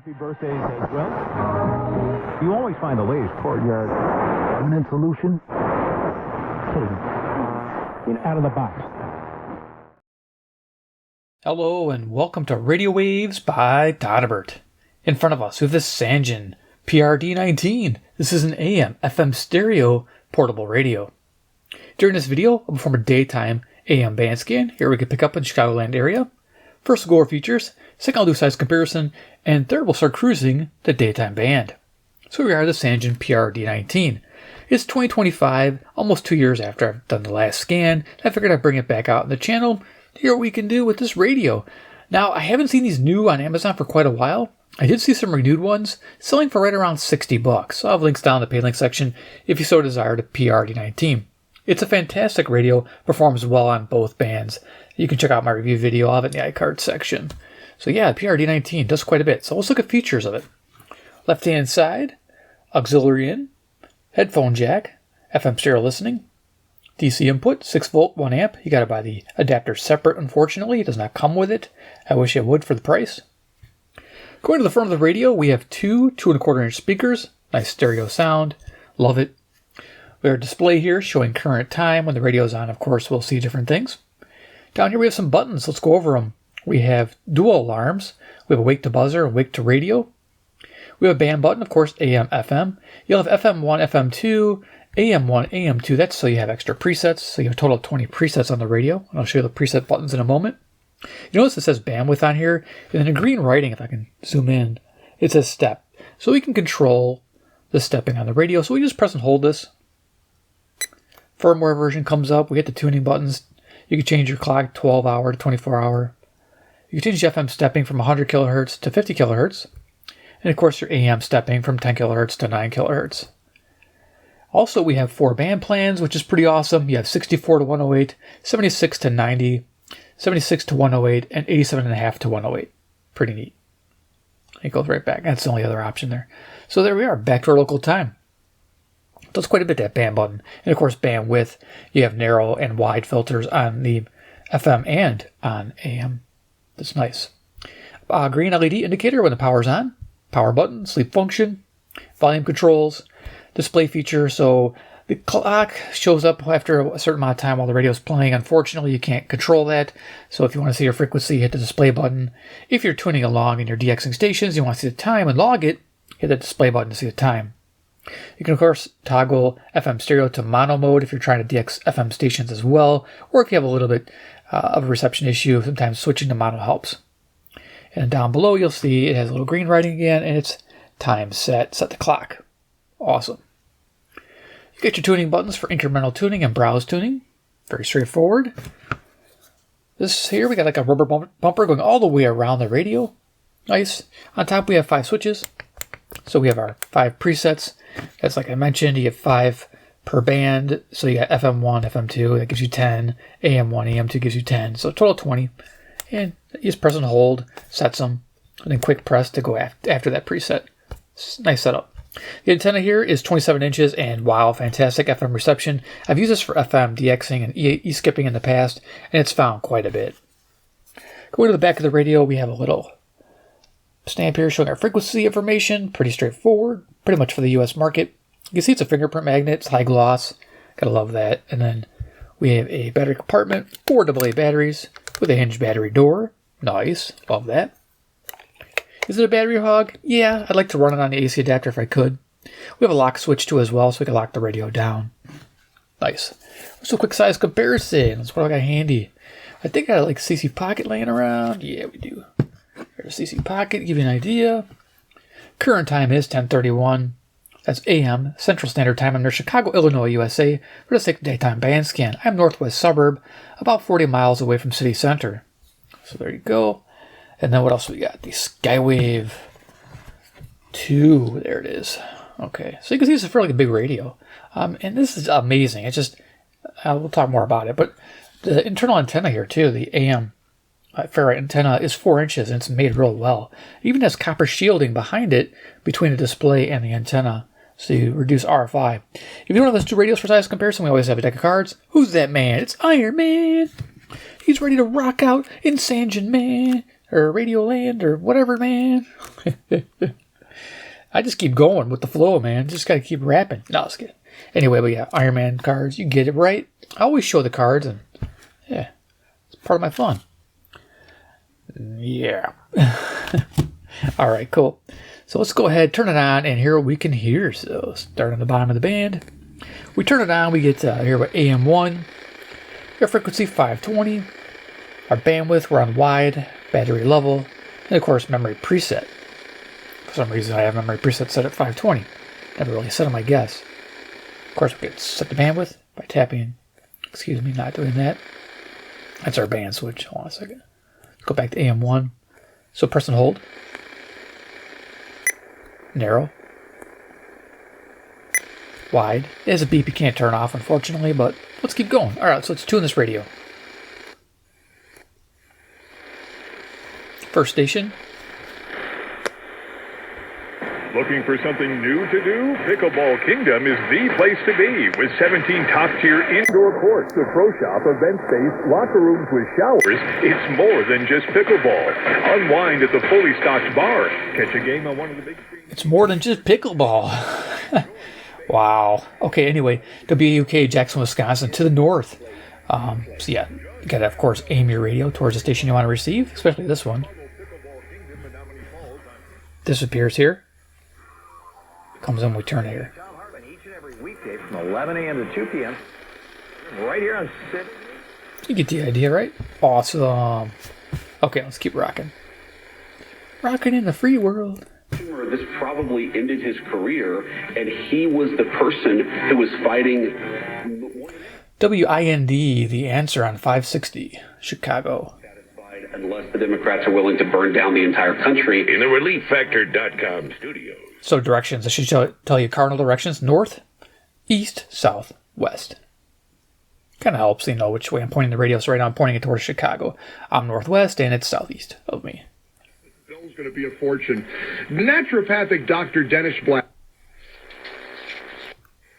Happy birthdays as well. You always find the latest courtyard permanent solution. Out of the box. Hello and welcome to Radio Waves by Todderbert. In front of us we have the Sangean PR-D19. This is an AM/FM stereo portable radio. During this video, I'll perform a daytime AM Bandscan here we can pick up in the Chicagoland area. First we'll go over features, second I'll do size comparison, and third we'll start cruising the daytime band. So here we are, the Sangean PR-D19. It's 2025, almost 2 years after I've done the last scan. I figured I'd bring it back out in the channel to hear what we can do with this radio. Now, I haven't seen these new on Amazon for quite a while. I did see some renewed ones, selling for right around $60. So I'll have links down in the paid link section if you so desire to PR-D19. It's a fantastic radio, performs well on both bands. You can check out my review video of it in the iCard section. So yeah, PR-D19 does quite a bit. So let's look at features of it. Left-hand side, auxiliary in, headphone jack, FM stereo listening, DC input, 6 volt, 1 amp. You gotta buy the adapter separate, unfortunately. It does not come with it. I wish it would for the price. Going to the front of the radio, we have two 2¼ inch speakers. Nice stereo sound. Love it. We have a display here showing current time. When the radio is on, of course, we'll see different things. Down here we have some buttons. Let's go over them. We have dual alarms. We have a wake to buzzer and wake to radio. We have a band button, of course, AM, FM. You'll have FM1, FM2, AM1, AM2. That's so you have extra presets. So you have a total of 20 presets on the radio. And I'll show you the preset buttons in a moment. You notice it says bandwidth on here. And then in green writing, if I can zoom in, it says step. So we can control the stepping on the radio. So we just press and hold this. Firmware version comes up. We hit the tuning buttons. You can change your clock 12 hour to 24 hour. You can change the FM stepping from 100 kilohertz to 50 kilohertz. And of course your AM stepping from 10 kilohertz to 9 kilohertz. Also we have 4 band plans, which is pretty awesome. You have 64 to 108, 76 to 90, 76 to 108, and 87.5 to 108. Pretty neat. It goes right back. That's the only other option there. So there we are, back to our local time. Does quite a bit, that band button. And of course bandwidth, you have narrow and wide filters on the FM and on AM. That's nice. Green LED indicator when the power's on. Power button, sleep function, volume controls, display feature. So the clock shows up after a certain amount of time while the radio is playing. Unfortunately, you can't control that. So if you want to see your frequency, hit the display button. If you're tuning along in your DXing stations, you want to see the time and log it, hit the display button to see the time. You can, of course, toggle FM stereo to mono mode if you're trying to DX FM stations as well, or if you have a little bit of a reception issue, sometimes switching to mono helps. And down below, you'll see it has a little green writing again, and it's time set the clock. Awesome. You get your tuning buttons for incremental tuning and browse tuning. Very straightforward. This here, we got like a rubber bumper going all the way around the radio. Nice. On top, we have 5 switches. So we have our 5 presets. That's like I mentioned, you get 5 per band. So you got FM1, FM2, that gives you 10. AM1, AM2 gives you 10. So total 20. And you just press and hold, sets them, and then quick press to go after that preset. Nice setup. The antenna here is 27 inches, and wow, fantastic FM reception. I've used this for FM DXing and e-skipping in the past, and it's found quite a bit. Going to the back of the radio, we have a little stamp here showing our frequency information. Pretty straightforward, pretty much for the US market. You can see it's a fingerprint magnet, it's high gloss. Gotta love that. And then we have a battery compartment, 4 AA batteries with a hinged battery door. Nice, love that. Is it a battery hog? Yeah, I'd like to run it on the AC adapter if I could. We have a lock switch too as well, so we can lock the radio down. Nice. So quick size comparison. That's what I got handy. I think I got like CC Pocket laying around. Yeah, we do. There's a CC Pocket, give you an idea. Current time is 10:31. That's AM, Central Standard Time. I'm near Chicago, Illinois, USA. For the sake of daytime band scan. I'm northwest suburb, about 40 miles away from city center. So there you go. And then what else we got? The Skywave 2. There it is. Okay. So you can see it's a fairly big radio. And this is amazing. It's just, we'll talk more about it. But the internal antenna here too, the AM Ferrite antenna is 4 inches and it's made real well. It even has copper shielding behind it between the display and the antenna. So you reduce RFI. If you want to listen to radios for size comparison, we always have a deck of cards. Who's that man? It's Iron Man. He's ready to rock out in Sangean, man. or Radio Land or whatever, man. I just keep going with the flow, man. Just gotta keep rapping. No, it's good. Anyway, but yeah, Iron Man cards. You get it right. I always show the cards, and yeah, it's part of my fun. Yeah. All right, cool. So let's go ahead, turn it on, and hear what we can hear. So start on the bottom of the band. We turn it on, we get to hear about AM1, air frequency 520, our bandwidth, we're on wide, battery level, and of course memory preset. For some reason I have memory preset set at 520. Never really set them, I guess. Of course we can set the bandwidth by tapping, excuse me, not doing that. That's our band switch. Hold on a second. Let's go back to AM1. So press and hold. Narrow. Wide. It has a beep you can't turn off, unfortunately, but let's keep going. Alright, so let's tune this radio. First station. Looking for something new to do? Pickleball Kingdom is the place to be. With 17 top-tier indoor courts, a pro shop, event space, locker rooms with showers, it's more than just pickleball. Unwind at the fully stocked bar. Catch a game on one of the big screens. It's more than just pickleball. Wow. Okay, anyway, WAUK, Jackson, Wisconsin, to the north. So yeah, you gotta, of course, aim your radio towards the station you want to receive, especially this one. Disappears here. Comes in, we turn it here. Each and every weekday from 11 a.m. to 2 p.m. Right here on City. You get the idea, right? Awesome. Okay, let's keep rocking. Rocking in the free world. This probably ended his career, and he was the person who was fighting. WIND, the answer on 560, Chicago. Unless the Democrats are willing to burn down the entire country. In the ReliefFactor.com studios. So directions, I should tell you cardinal directions: north, east, south, west. Kind of helps, you know, which way I'm pointing the radio. So right now I'm pointing it towards Chicago. I'm northwest, and it's southeast of me. Bill's going to be a fortune. Naturopathic Dr. Dennis Black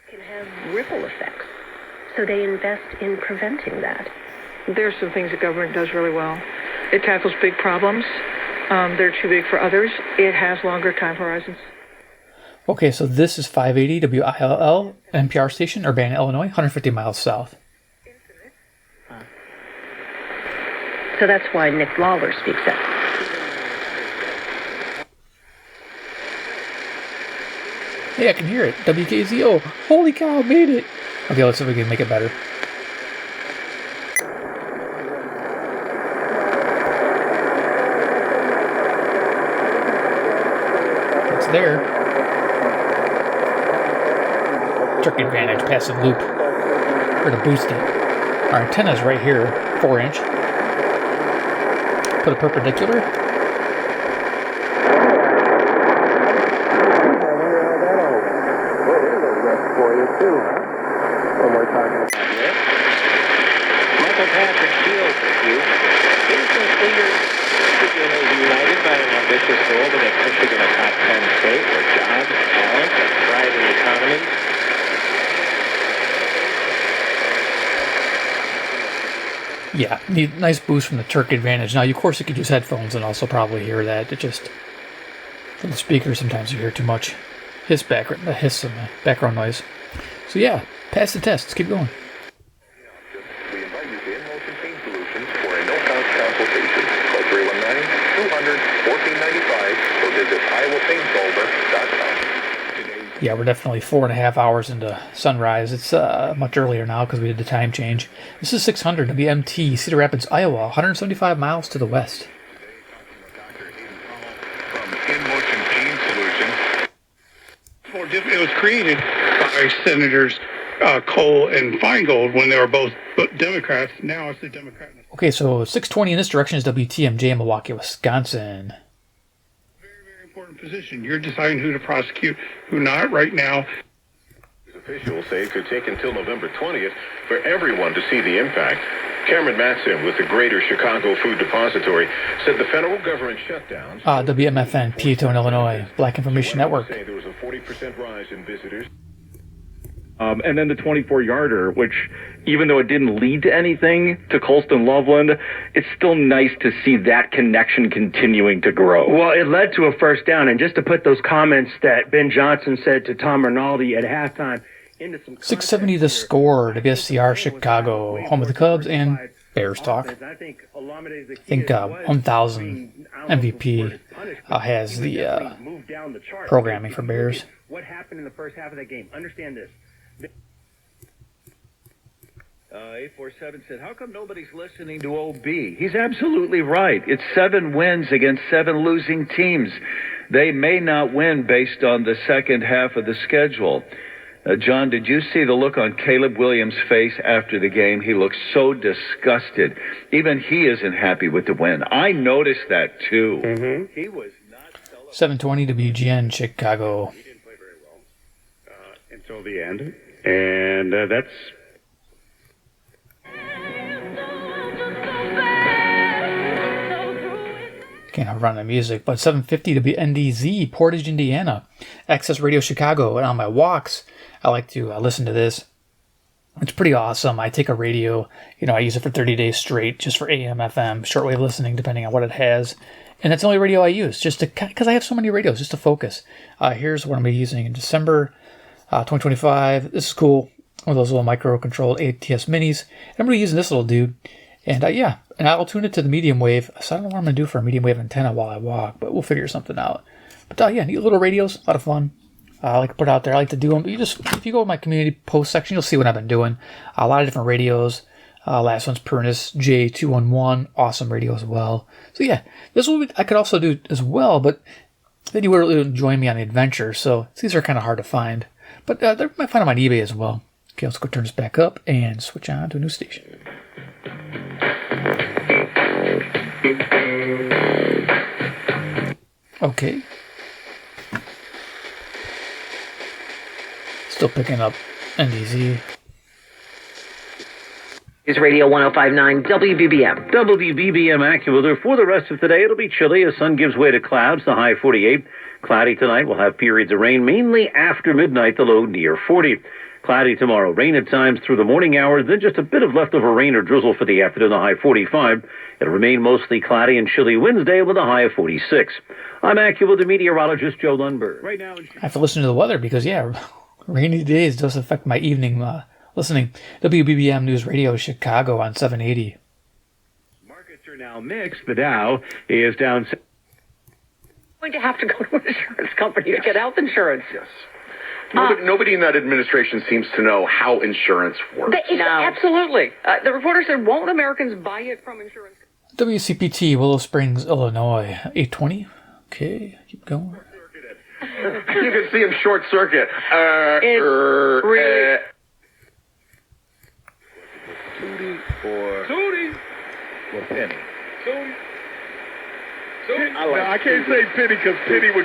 Can have ripple effects, so they invest in preventing that. There's some things the government does really well. It tackles big problems. They're too big for others. It has longer time horizons. Okay, so this is 580 WILL NPR station, Urbana, Illinois, 150 miles south. So that's why Nick Lawler speaks up. Hey, I can hear it. WKZO. Holy cow, made it. Okay, let's see if we can make it better. It's there. Turkey Advantage, passive loop. We're going to boost it. Our antenna's right here, 4-inch. Put it perpendicular. Michael Patrick Fields with you. Citizens leaders united by an ambitious goal to make Michigan a top 10 state where jobs, talent, and thriving economies. Yeah, nice boost from the Turkey Advantage. Now, of course, you could use headphones and also probably hear that. It just, from the speaker, sometimes you hear too much background noise. So yeah, pass the test. Let's keep going. We invite you to InMotion Paint Solutions for a no-cost consultation. Call 319-200-1495 or visit IowaPaintSolver.com. Yeah, we're definitely 4.5 hours into sunrise. It's much earlier now because we did the time change. This is 600 WMT, Cedar Rapids, Iowa, 175 miles to the west. From InMotion Paint Solutions. It was created by Senators Cole and Feingold when they were both Democrats. Now it's the Democrat. Okay, so 620 in this direction is WTMJ in Milwaukee, Wisconsin. Very important position. You're deciding who to prosecute, who not right now. Officials say it could take until November 20th for everyone to see the impact. Cameron Matson with the Greater Chicago Food Depository said the federal government shutdown. WMFN, Peatone, Illinois, Black Information Network. Say there was a 40% rise in visitors. And then the 24-yarder, which, even though it didn't lead to anything to Colston Loveland, it's still nice to see that connection continuing to grow. Well, it led to a first down. And just to put those comments that Ben Johnson said to Tom Rinaldi at halftime into some 670 the score, WSCR Chicago, home of the Cubs, and Bears talk. I think 1000 MVP has the programming for Bears. What happened in the first half of that game? Understand this. 847 said, how come nobody's listening to OB? He's absolutely right. It's 7 wins against 7 losing teams. They may not win based on the second half of the schedule. John, did you see the look on Caleb Williams' face after the game? He looks so disgusted. Even he isn't happy with the win. I noticed that, too. Mm-hmm. He was not... 720 WGN Chicago. He didn't play very well until the end. And that's... Can't run the music, but 750 to be NDZ, Portage, Indiana. Access Radio Chicago. And on my walks, I like to listen to this. It's pretty awesome. I take a radio, I use it for 30 days straight, just for AM, FM, shortwave listening, depending on what it has. And that's the only radio I use, just to, because I have so many radios, just to focus. Here's what I'm going to be using in December 2025. This is cool. One of those little micro-controlled ATS minis. And I'm going to be using this little dude. And and I'll tune it to the medium wave. So I don't know what I'm going to do for a medium wave antenna while I walk, but we'll figure something out. But neat little radios, a lot of fun. I like to put out there. I like to do them. If you go to my community post section, you'll see what I've been doing. A lot of different radios. Last one's Pernus J211, awesome radio as well. So this is what I could also do as well, but then you would really join me on the adventure. So these are kind of hard to find, but they might find them on eBay as well. Okay, let's go turn this back up and switch on to a new station. Okay. Still picking up NDZ. Is Radio 1059 WBBM. WBBM AccuWeather. For the rest of today, it'll be chilly as sun gives way to clouds, the high 48. Cloudy tonight, we'll have periods of rain, mainly after midnight, the low near 40. Cloudy tomorrow, rain at times through the morning hours, then just a bit of leftover rain or drizzle for the afternoon, the high 45. It'll remain mostly cloudy and chilly Wednesday with a high of 46. I'm AccuWeather meteorologist Joe Lundberg. Right now, I have to listen to the weather because, rainy days does affect my evening listening. WBBM News Radio Chicago on 780. Markets are now mixed. The Dow is down. Going to have to go to an insurance company to get health insurance. Yes. Nobody in that administration seems to know how insurance works. Absolutely. The reporter said, won't Americans buy it from insurance companies? WCPT, Willow Springs, Illinois. 820. Okay, keep going. You can see him short circuit. Really... Tootie or Penny? Tootie. I can't say Penny because Penny we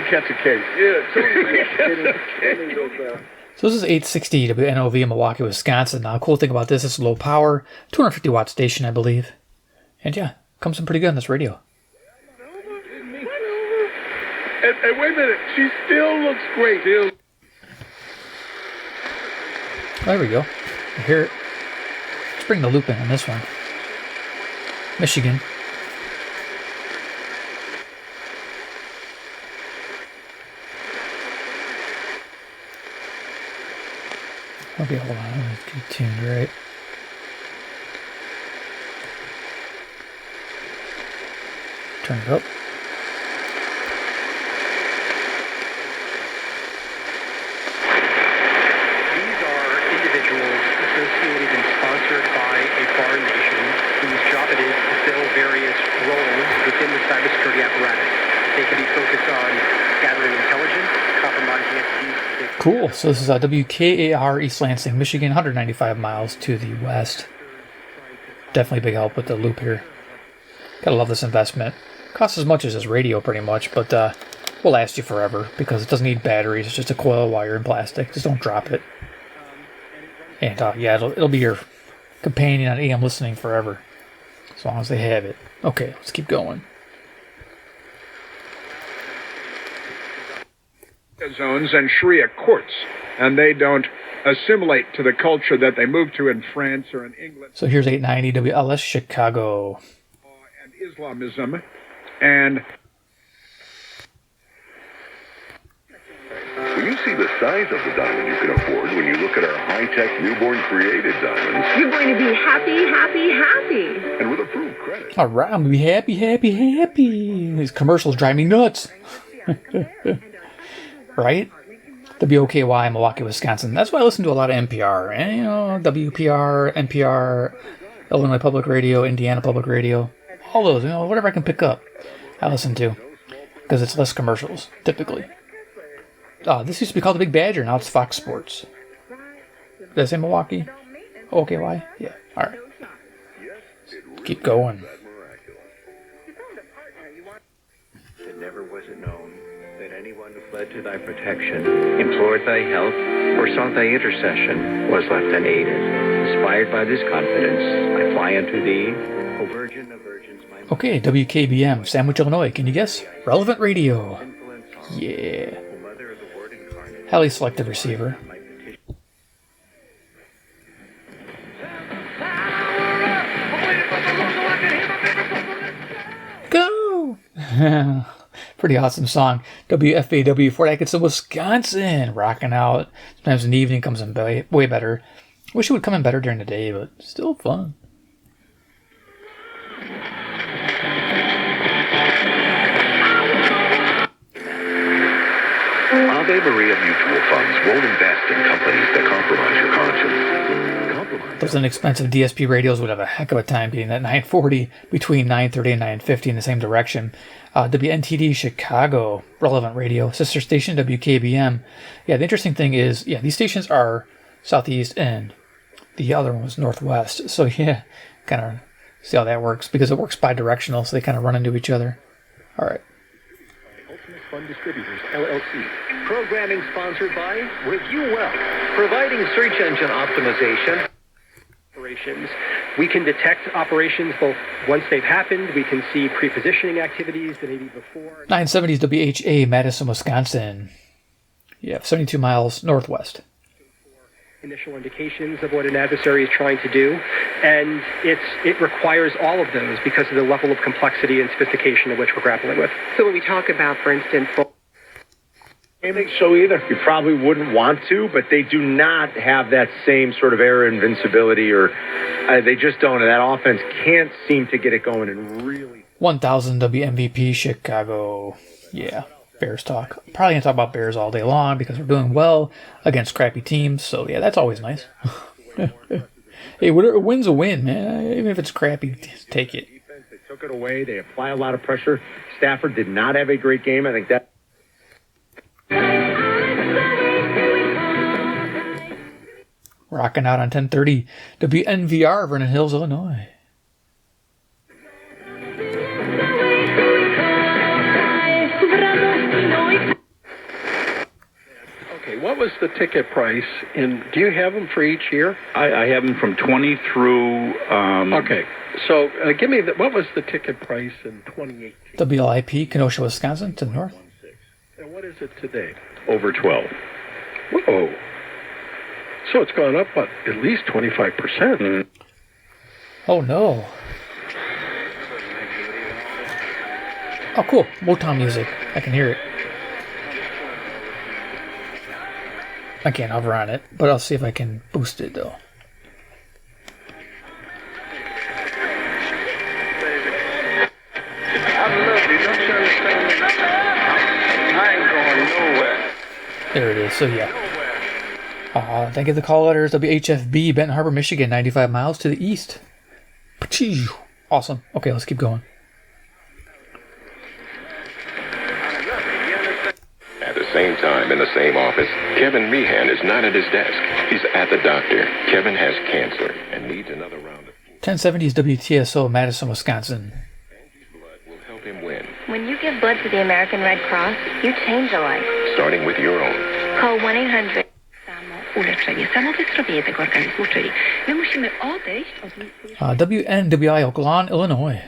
catch a case. So this is 860 WNOV in Milwaukee, Wisconsin. Now, cool thing about this is low power, 250 watt station, I believe. And comes in pretty good on this radio. And wait a minute, she still looks great. There we go. Here, let's bring the loop in on this one. Michigan. Okay, hold on. Let's get tuned right. Turn it up. These are individuals associated and sponsored by a foreign nation whose job it is to fill various roles within the cybersecurity apparatus. They can be focused on gathering intelligence, compromising entities. Cool. So this is WKAR East Lansing, Michigan, 195 miles to the west. Definitely big help with the loop here. Gotta love this investment. Costs as much as this radio pretty much, but will last you forever because it doesn't need batteries. It's just a coil of wire and plastic. Just don't drop it. And it'll be your companion on AM listening forever. As long as they have it. Okay, let's keep going. Zones and Sharia courts, and they don't assimilate to the culture that they move to in France or in England. So here's 890 WLS Chicago. And Islamism and... When you see the size of the diamond you can afford, when you look at our high-tech newborn created diamonds... You're going to be happy, happy, happy. And with approved credit. All right, I'm going to be happy, happy, happy. These commercials drive me nuts. Right? WOKY, Milwaukee, Wisconsin. That's why I listen to a lot of NPR. And, you know, WPR, NPR, Illinois Public Radio, Indiana Public Radio. All those, you know, whatever I can pick up, I listen to. Because it's less commercials, typically. This used to be called the Big Badger. Now it's Fox Sports. Did I say Milwaukee? OKY? Yeah. All right. Keep going. And never was it known that anyone who fled to thy protection, implored thy help, or sought thy intercession, was left unaided. Inspired by this confidence, I fly unto thee, O Virgin of Virgins, my... Okay, WKBM, Sandwich, Illinois. Can you guess? Relevant Radio. Yeah. Highly selective receiver. Go! Pretty awesome song. WFAW, Fort Atkinson, Wisconsin. Rocking out. Sometimes in the evening comes in way better. Wish it would come in better during the day, but still fun. Ave Maria Mutual Funds won't invest in companies that compromise your conscience. Those inexpensive DSP radios would have a heck of a time getting that 940 between 930 and 950 in the same direction. WNTD Chicago, Relevant Radio, sister station WKBM. Yeah, the interesting thing is, yeah, these stations are southeast and the other one was northwest. So yeah, kind of see how that works because it works bi-directional, so they kind of run into each other. All right. Fund Distributors, LLC. Programming sponsored by Review Well, providing search engine optimization. Operations. We can detect operations both once they've happened. We can see pre-positioning activities that maybe before. 970s WHA, Madison, Wisconsin. Yeah, 72 miles northwest. Initial indications of what an adversary is trying to do, and it requires all of those because of the level of complexity and sophistication of which we're grappling with. So when we talk about, for instance, I don't think so either. You probably wouldn't want to, but they do not have that same sort of air invincibility, or they just don't. And that offense can't seem to get it going. And really, 1000 WMVP Chicago. Yeah. Bears talk. Probably going to talk about Bears all day long because we're doing well against crappy teams. So, yeah, that's always nice. Hey, whatever, a win's a win, man. Even if it's crappy, take it. They took it away. They apply a lot of pressure. Stafford did not have a great game. I think that... Rocking out on 1030 WNVR, Vernon Hills, Illinois. Okay, what was the ticket price? Do you have them for each year? I have them from 20 through... Okay, so give me what was the ticket price in 2018? WLIP, Kenosha, Wisconsin, to the north. And what is it today? Over 12. Whoa. So it's gone up, what, at least 25%? Oh, no. Oh, cool. Motown music. I can hear it. I can't hover on it, but I'll see if I can boost it, though. There it is. So, yeah. Thank you for the call letters. WHFB, Benton Harbor, Michigan, 95 miles to the east. Awesome. Okay, let's keep going. At the same time, in the same office, Kevin Meehan is not at his desk. He's at the doctor. Kevin has cancer and needs another round of... 1070s WTSO, Madison, Wisconsin. Will help him win. When you give blood to the American Red Cross, you change a life. Starting with your own. Call 1-800. Uleczenie, samowyzdrowienie organizmu, czyli my musimy odejść od WNWI, Oakland, Illinois.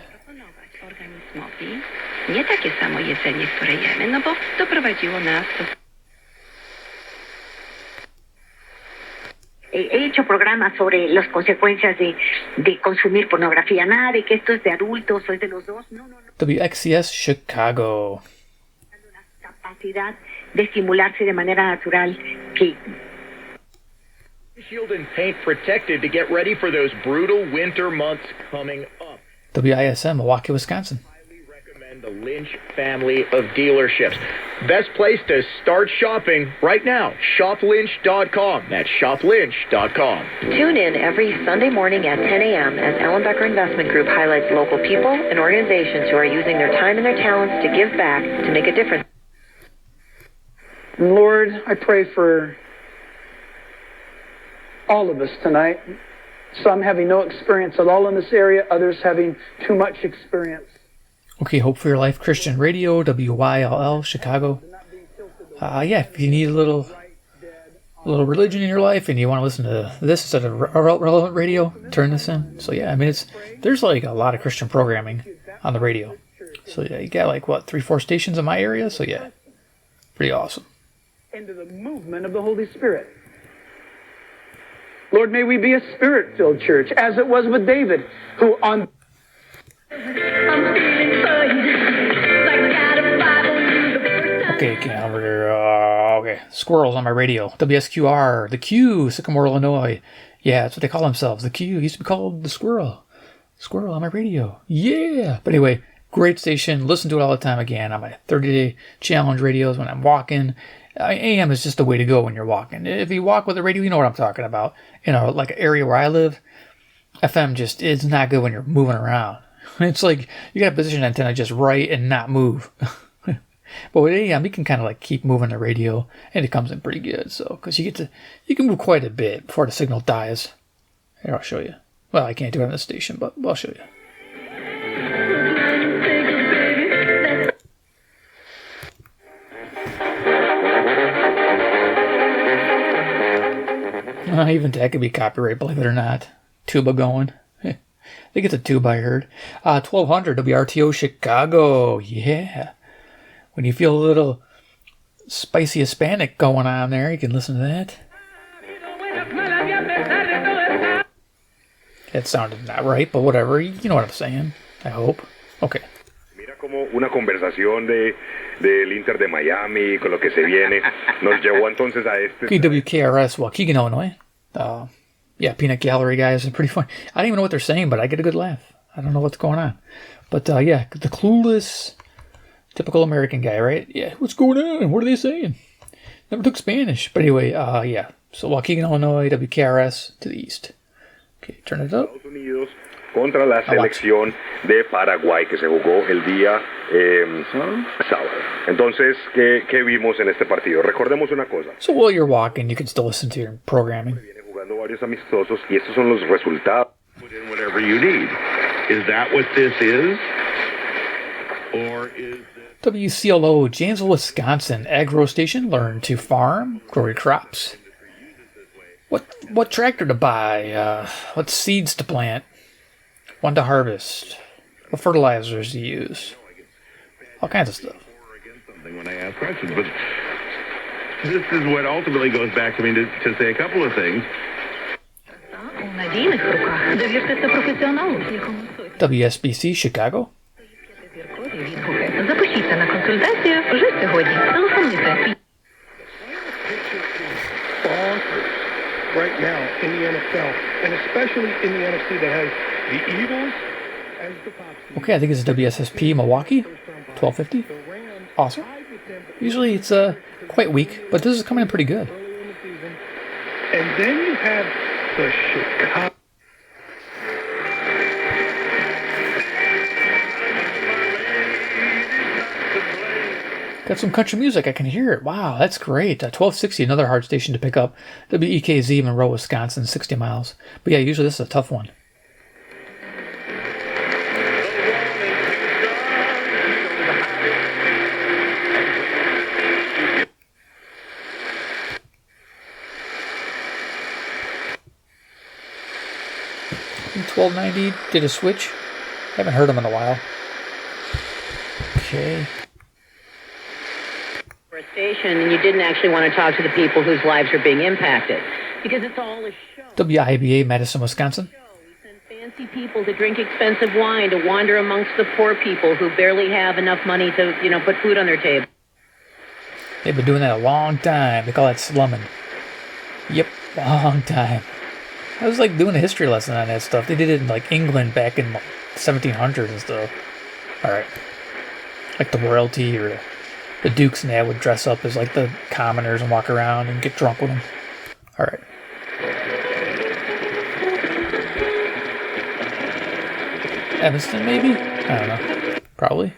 organizmowi nie takie samo jedzenie, które jemy, no bo doprowadziło nas do... he hecho programas sobre las consecuencias de consumir pornografía. Nada de que esto es de adultos o es de los dos. No. WXCS Chicago. Capacidad de estimularse de manera natural que Shield and paint protected to get ready for those brutal winter months coming up. WISM, Milwaukee, Wisconsin. Recommend the Lynch family of dealerships. Best place to start shopping right now. ShopLynch.com. That's ShopLynch.com. Tune in every Sunday morning at 10 a.m. as Ellenbecker Investment Group highlights local people and organizations who are using their time and their talents to give back to make a difference. Lord, I pray for all of us tonight. Some having no experience at all in this area, others having too much experience. Okay, Hope for Your Life Christian Radio, WYLL, Chicago. If you need a little religion in your life and you want to listen to this instead of relevant radio, turn this in. So yeah, I mean, there's like a lot of Christian programming on the radio. So yeah, you got like 3-4 stations in my area. So yeah, pretty awesome. Into the movement of the Holy Spirit. Lord, may we be a Spirit-filled church, as it was with David, who on... Okay, over there. Okay, squirrels on my radio. WSQR, the Q, Sycamore, Illinois. Yeah, that's what they call themselves. The Q used to be called the Squirrel. Squirrel on my radio. Yeah. But anyway, great station. Listen to it all the time again on my 30-day challenge radios when I'm walking. AM is just the way to go when you're walking. If you walk with a radio, you know what I'm talking about. Like an area where I live, FM just is not good when you're moving around. It's like you got to position the antenna just right and not move. But with AM, you can kind of like keep moving the radio, and it comes in pretty good. So, because you can move quite a bit before the signal dies. Here, I'll show you. Well, I can't do it on this station, but I'll show you. Even that could be copyright, believe it or not. Tuba going. I think it's a tuba, I heard. 1200 WRTO Chicago. Yeah. When you feel a little spicy Hispanic going on there, you can listen to that. That sounded not right, but whatever. You know what I'm saying. I hope. Okay. Mira como una conversación del Inter de Miami con lo que se viene nos llevó entonces a este. WKRS, Waukegan, Illinois. Peanut Gallery guys are pretty fun. I don't even know what they're saying, but I get a good laugh. I don't know what's going on. But the clueless, typical American guy, right? Yeah, what's going on? What are they saying? Never took Spanish. But anyway, So Waukegan, Illinois, WKRS to the east. Okay, turn it up. Estados Unidos contra la selección de Paraguay que se jugó el día sábado. Entonces, ¿qué vimos en este partido? Recordemos una cosa. So while you're walking, you can still listen to your programming. Jugando varios amistosos y estos son los resultados. Put in whatever you need. Is that what this is? Or is WCLO, Janesville, Wisconsin, agro station. Learn to farm, grow your crops. What tractor to buy? What seeds to plant? When to harvest? What fertilizers to use? All kinds of stuff. When I ask questions, but this is what ultimately goes back to me to say a couple of things. WSBC, Chicago. Запишіться на консультацію вже сьогодні. Телефонуйте. Right now in the NFL, and especially in the NFC that has the Eagles as the top seed. Okay, I think it's WSSP Milwaukee, 1250. Awesome. Usually it's quite weak, but this is coming in pretty good. And then you have the Chicago. Got some country music. I can hear it. Wow, that's great. 1260, another hard station to pick up. WEKZ, Monroe, Wisconsin, 60 miles. But yeah, usually this is a tough one. In 1290, did a switch. Haven't heard them in a while. Okay. For a station, and you didn't actually want to talk to the people whose lives are being impacted. because it's all a show. WIBA, Madison, Wisconsin. Fancy people to drink expensive wine, to wander amongst the poor people who barely have enough money to, put food on their table. They've been doing that a long time. They call that slumming. Yep, long time. I was like doing a history lesson on that stuff. They did it in like England back in like 1700s and stuff. Alright. Like the royalty or the dukes and that would dress up as like the commoners and walk around and get drunk with them. Alright. Evanston, maybe? I don't know. Probably.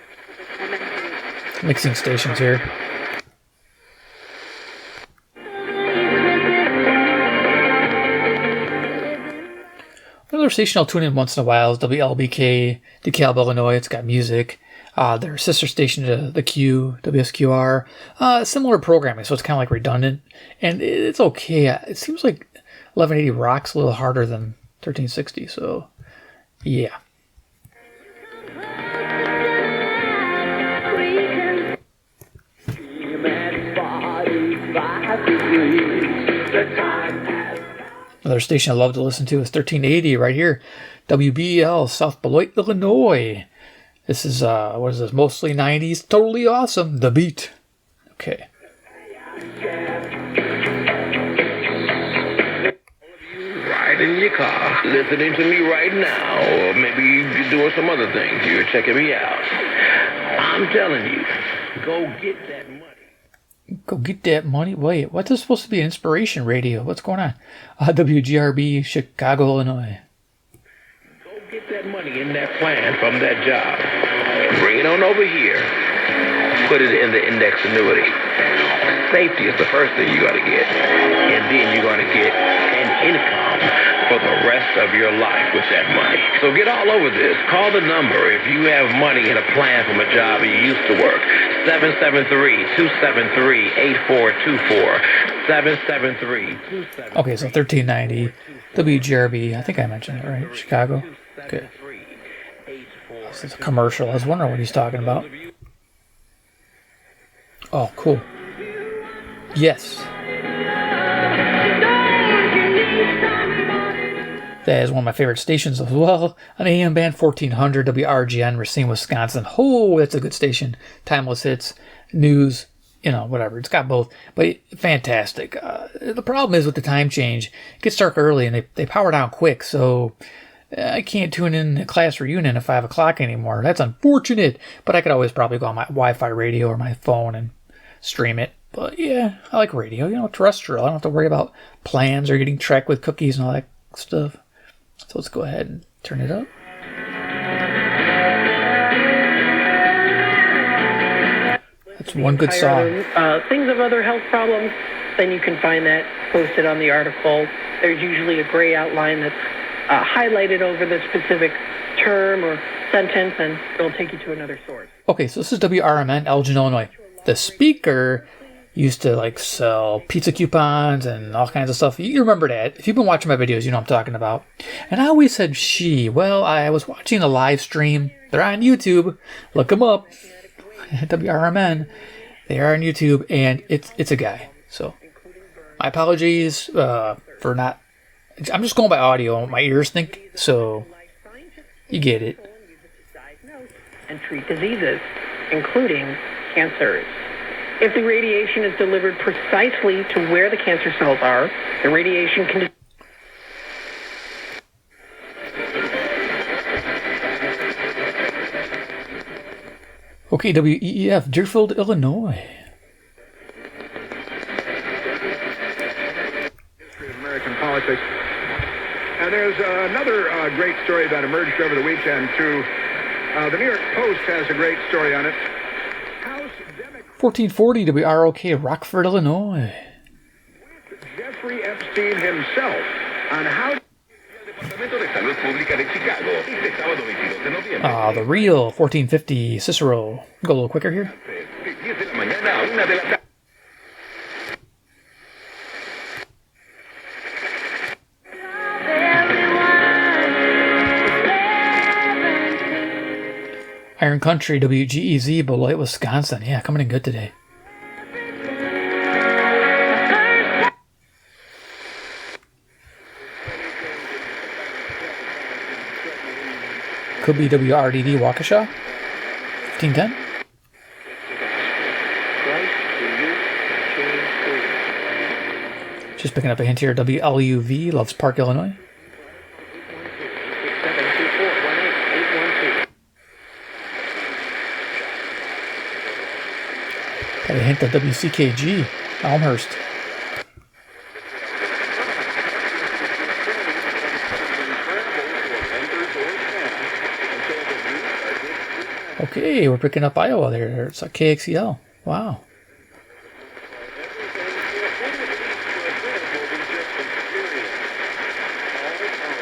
Mixing stations here. Another station I'll tune in once in a while is WLBK, DeKalb, Illinois. It's got music. Their sister station to the Q, WSQR. Similar programming, so it's kind of like redundant. And it's okay. It seems like 1180 rocks a little harder than 1360, so yeah. Another station I love to listen to is 1380 right here. WBL, South Beloit, Illinois. This is, what is this, mostly 90s. Totally awesome. The Beat. Okay. Right in your car, listening to me right now, or maybe you're doing some other things. You're checking me out. I'm telling you, go get that money. Go get that money. Wait, what's this supposed to be? An inspiration radio? What's going on? WGRB, Chicago, Illinois. Go get that money in that plan from that job. Bring it on over here. Put it in the index annuity. Safety is the first thing you got to get. And then you're going to get an income for the rest of your life with that money. So get all over this. Call the number if you have money in a plan from a job you used to work. 773-273-8424. 773-273. Okay, so 1390. WGRB. I think I mentioned it, right? Chicago. Okay. This is a commercial. I was wondering what he's talking about. Oh, cool. Yes. That is one of my favorite stations as well. An AM band, 1400 WRGN, Racine, Wisconsin. Oh, that's a good station. Timeless hits, news, whatever. It's got both, but fantastic. The problem is with the time change, it gets dark early and they power down quick, so I can't tune in a class reunion at 5 o'clock anymore. That's unfortunate, but I could always probably go on my Wi-Fi radio or my phone and stream it. But yeah, I like radio, terrestrial. I don't have to worry about plans or getting tracked with cookies and all that stuff. So let's go ahead and turn it up. That's one good song. Things of other health problems, then you can find that posted on the article. There's usually a gray outline that's highlighted over the specific term or sentence, and it'll take you to another source. Okay, so this is WRMN, Elgin, Illinois. The speaker used to sell pizza coupons and all kinds of stuff. You remember that. If you've been watching my videos, you know what I'm talking about. And I always said she. Well, I was watching a live stream. They're on YouTube. Look them up. WRMN. They are on YouTube, and it's a guy. So my apologies for not. I'm just going by audio. My ears think so. You get it. And treat diseases, including cancers. If the radiation is delivered precisely to where the cancer cells are, the radiation can... Okay, WEEF, Deerfield, Illinois. History of American politics. And there's another great story that emerged over the weekend, too. The New York Post has a great story on it. 1440 WROK, Rockford, Illinois. Jeffrey Epstein himself on how... The real 1450 Cicero. Go a little quicker here. Iron Country, WGEZ, Beloit, Wisconsin. Yeah, coming in good today. could be WRDD Waukesha, 1510. Just picking up a hint here. WLUV, Loves Park, Illinois. Got a hint of WCKG, Elmhurst. Okay, we're picking up Iowa there. It's a KXEL. Wow.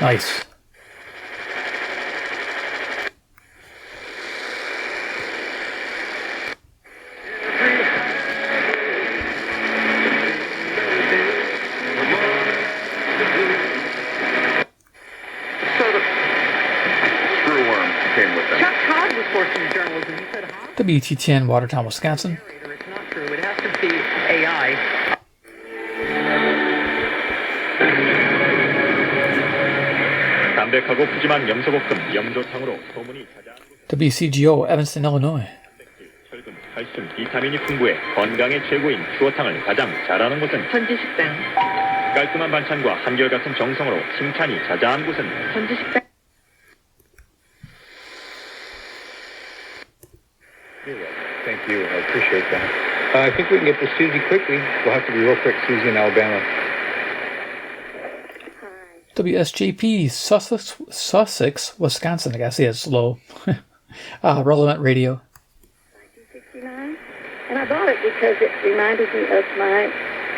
Nice. WT10, Watertown, Wisconsin. It's not true. It has to be AI. 담백하고 푸짐한 염소볶음 염조탕으로 소문이 자자한 WCGO, Evanston, Illinois. 철분, 칼슘, 비타민이 풍부해 건강에 최고인 추어탕을 가장 잘하는 곳은 선지식당. 깔끔한 반찬과 한결같은 정성으로 칭찬이 자자한 곳은 선지식당. Thank you. I appreciate that. I think we can get to Susie quickly. We'll have to be real quick, Susie in Alabama. WSJP, Sussex, Wisconsin. I guess it's low. Relevant Radio. 1969. And I bought it because it reminded me of my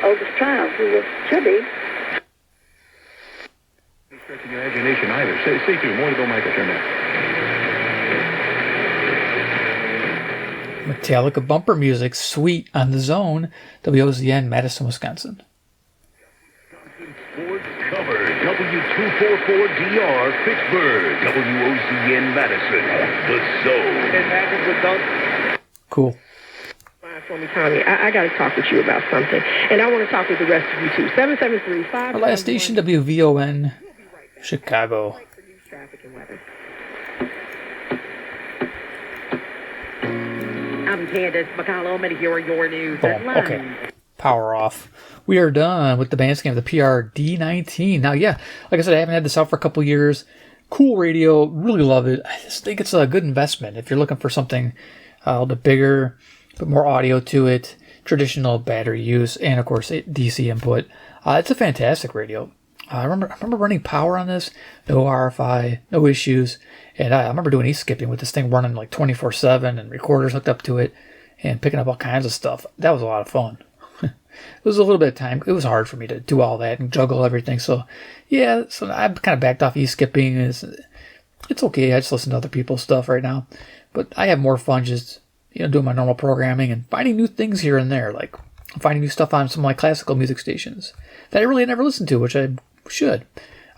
oldest child, who was chubby. Stretching your imagination either. Stay tuned. More to go, Michael. Turn down. Metallica bumper music, Sweet on the Zone, WOZN, Madison, Wisconsin. Sports cover, W244DR, Pittsburgh, WOZN, Madison, The Zone. Cool. For me, Tommy, I got to talk with you about something, and I want to talk with the rest of you too. 773-5. Our last station, WVON, Chicago. I'm Candace McCollum, and here are your news Oh, okay. Power off. We are done with the Bandscan of the PR-D19. Now, yeah, like I said, I haven't had this out for a couple years. Cool radio. Really love it. I just think it's a good investment if you're looking for something a little bit bigger, but more audio to it, traditional battery use, and, of course, DC input. It's a fantastic radio. I remember running power on this. No RFI, no issues. And I remember doing e-skipping with this thing running like 24/7 and recorders hooked up to it and picking up all kinds of stuff. That was a lot of fun. It was a little bit of time. It was hard for me to do all that and juggle everything. So, yeah, so I kind of backed off e-skipping. It's okay. I just listen to other people's stuff right now. But I have more fun just, doing my normal programming and finding new things here and there. Like finding new stuff on some of my classical music stations that I really never listened to, which I should.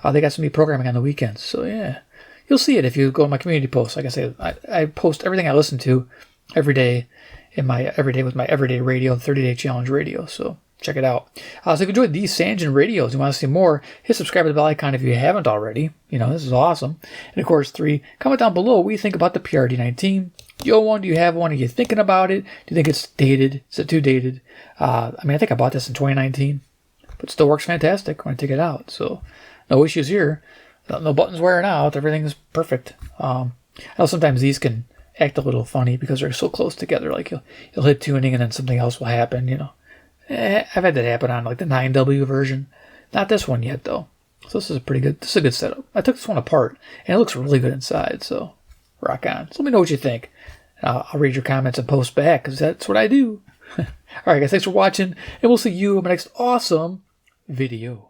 They got some new programming on the weekends. So, yeah. You'll see it if you go to my community posts. Like I say, I post everything I listen to every day with my Everyday Radio, 30-Day Challenge Radio. So check it out. So if you enjoyed these Sangean radios, you want to see more, hit subscribe to the bell icon if you haven't already. This is awesome. And of course, 3, comment down below what you think about the PR-D19. Do you own one? Do you have one? Are you thinking about it? Do you think it's dated? Is it too dated? I think I bought this in 2019, but still works fantastic when I take it out. So no issues here. No buttons wearing out. Everything's perfect. I know sometimes these can act a little funny because they're so close together. Like you'll hit tuning and then something else will happen. I've had that happen on like the 9W version. Not this one yet though. So this is a good setup. I took this one apart and it looks really good inside. So rock on. So let me know what you think. I'll read your comments and post back because that's what I do. All right, guys. Thanks for watching, and we'll see you in my next awesome video.